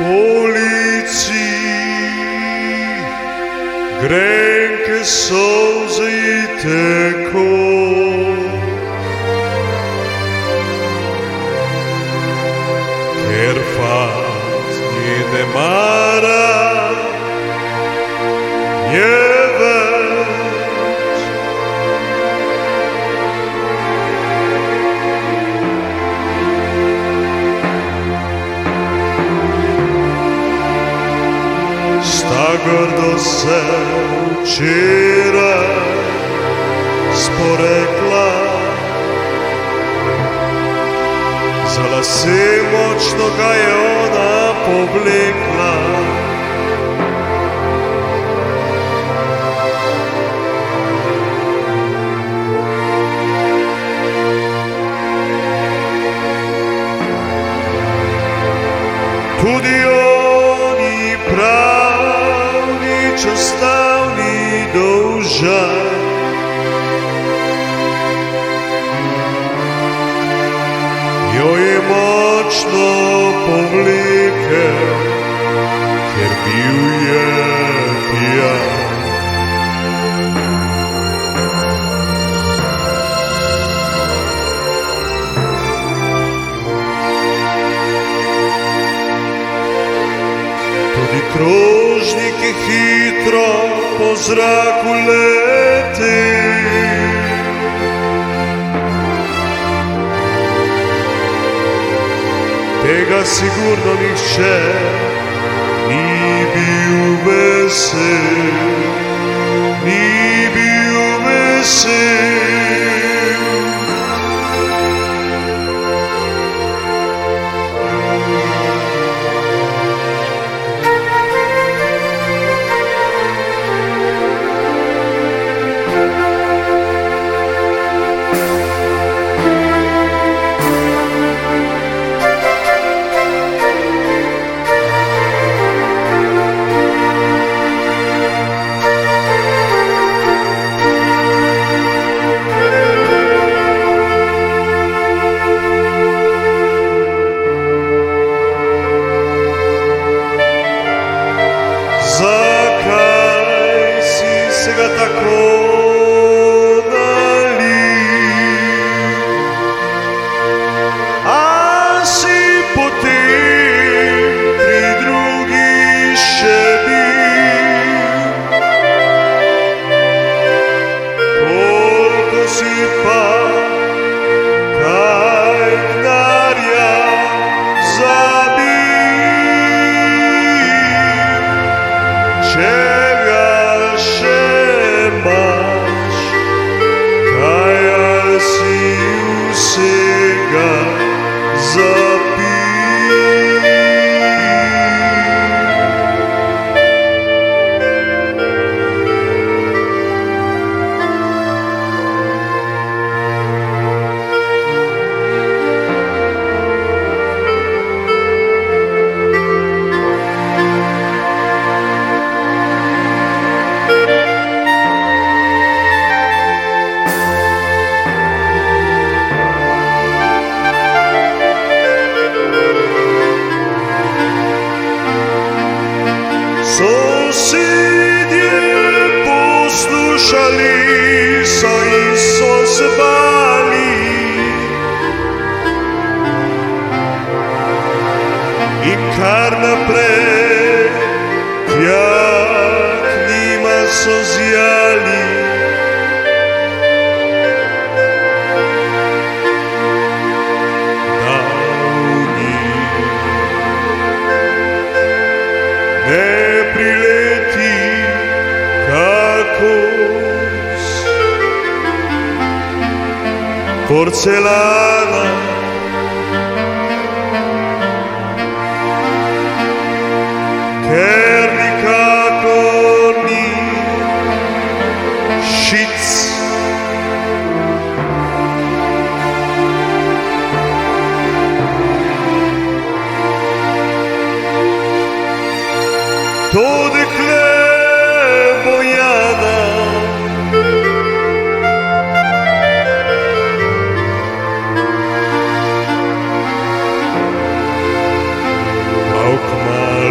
ulici grenke solze i teko, ker fant njene mara je več. Sta grdo se včeraj sporekla, za lase močno ga je ona povlekla. Tudi oni prav nič ostal ni dolžan, jo je močno povlekel, ker bil je pijan. Tudi krožnik je hitro po zraku letel, tega sigurno nihče ni bil vesel, ni bil vesel. Zakaj si se ga tako nalil, a si potem pri drugi še bil? Koliko si pa kaj denarja zabil? Če ga še imaš, kaj ali si vsega zapil? Sosedje poslušali so in so se bali, in kar naprej tja k njima so zjali. Da v njih ne prileti kakos porcelana, ker nikakor ni šic. To dekle Bojana pa kmalu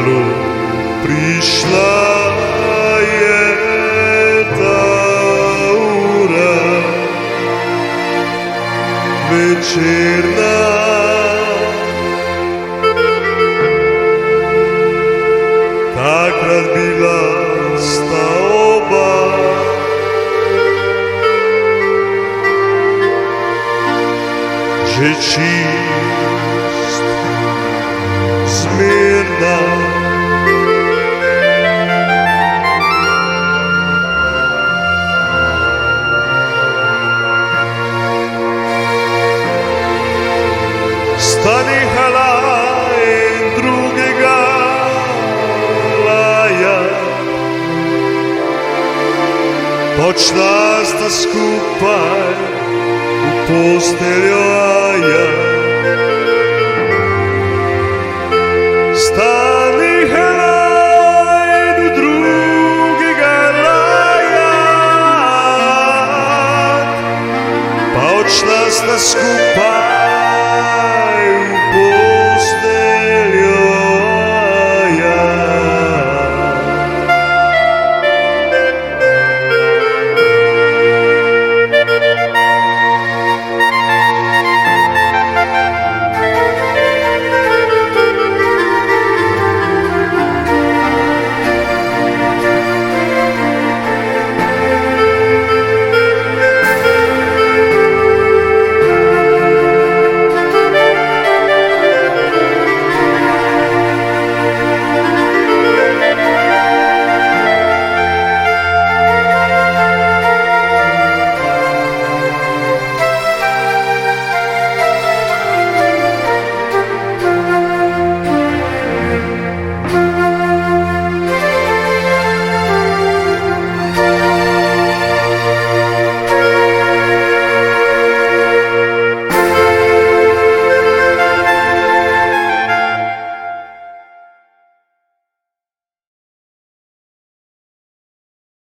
čist, zmirna. Stani halajen drugega laja, počna sta skupaj u posteljo aja. Stani halajen drugega laja, počna sta skupaj